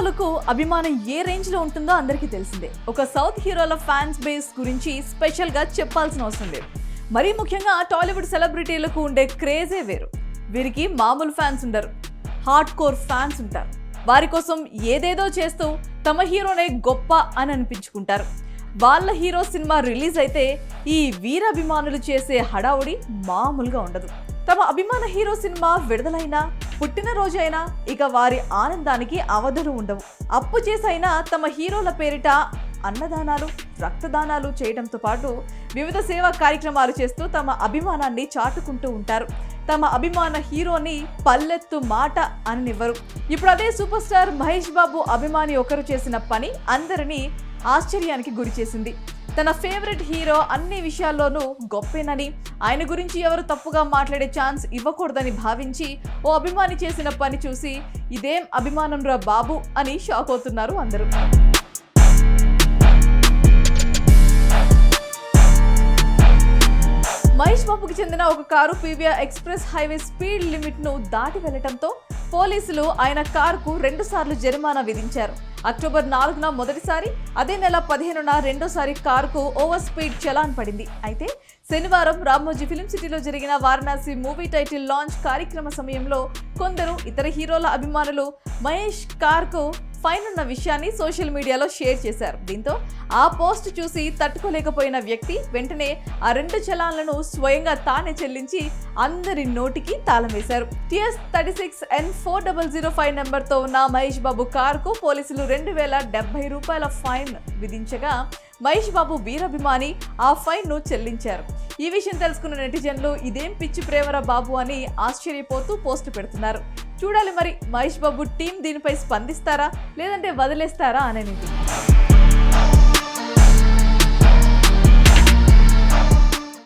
హీరోలకు అభిమానం ఏ రేంజ్ లో ఉంటుందో అందరికీ తెలిసిందే. ఒక సౌత్ హీరోల ఫ్యాన్స్ బేస్ గురించి స్పెషల్ గా చెప్పాల్సిన అవసరం లేదు. మరీ ముఖ్యంగా టాలీవుడ్ సెలబ్రిటీలకు ఉండే క్రేజే వేరు. వీరికి మామూలు ఫ్యాన్స్ ఉండరు, హార్డ్ కోర్ ఫ్యాన్స్ ఉంటారు. వారి కోసం ఏదేదో చేస్తూ తమ హీరోనే గొప్ప అని అనిపించుకుంటారు. వాళ్ళ హీరో సినిమా రిలీజ్ అయితే ఈ వీరాభిమానులు చేసే హడావుడి మామూలుగా ఉండదు. తమ అభిమాన హీరో సినిమా విడుదలైనా, పుట్టినరోజైనా ఇక వారి ఆనందానికి అవధులు ఉండవు. అప్పు చేసైనా తమ హీరోల పేరిట అన్నదానాలు, రక్తదానాలు చేయడంతో పాటు వివిధ సేవా కార్యక్రమాలు చేస్తూ తమ అభిమానాన్ని చాటుకుంటూ ఉంటారు. తమ అభిమాన హీరోని పల్లెత్తు మాట అననివ్వరు. ఇప్పుడు అదే సూపర్ స్టార్ మహేష్ బాబు అభిమాని ఒకరు చేసిన పని అందరినీ ఆశ్చర్యానికి గురి చేసింది. తన ఫేవరెట్ హీరో అన్ని విషయాల్లోనూ గొప్పేనని, ఆయన గురించి ఎవరు తప్పుగా మాట్లాడే ఛాన్స్ ఇవ్వకూడదని భావించి ఓ అభిమాని చేసిన పని చూసి ఇదేం అభిమానం రా బాబు అని షాక్ అవుతున్నారు అందరూ. మహేష్ బాబుకి చెందిన ఒక car PVR express highway speed limit ను దాటి వెళ్లడంతో పోలీసులు ఆయన కారుకు 2 సార్లు జరిమానా విధించారు. అక్టోబర్ 4న మొదటిసారి, అదే నెల 15న రెండోసారి కారుకు ఓవర్ స్పీడ్ చలాన్ పడింది. అయితే శనివారం రామోజీ ఫిలిం సిటీలో జరిగిన వారణాసి మూవీ టైటిల్ లాంచ్ కార్యక్రమ సమయంలో కొందరు ఇతర హీరోల అభిమానులు మహేష్ కార్కు ఫైన్ ఉన్న విషయాన్ని సోషల్ మీడియాలో షేర్ చేశారు. దీంతో ఆ పోస్ట్ చూసి తట్టుకోలేకపోయిన వ్యక్తి వెంటనే ఆ 2 చలాన్లను స్వయంగా తానే చెల్లించి అందరి నోటికి తాళం వేశారు. TS36N4005 నెంబర్తో ఉన్న మహేష్ బాబు కారుకు పోలీసులు 2070 రూపాయల ఫైన్ విధించగా మహేష్ బాబు వీరాభిమాని ఆ ఫైన్ ను చెల్లించారు. ఈ విషయం తెలుసుకున్న నెటిజన్లు ఇదేం పిచ్చి ప్రేమరా బాబు అని ఆశ్చర్యపోతూ పోస్ట్ పెడుతున్నారు. చూడాలి మరి మహేష్ బాబు టీం దీనిపై స్పందిస్తారా లేదంటే వదిలేస్తారా అనేది.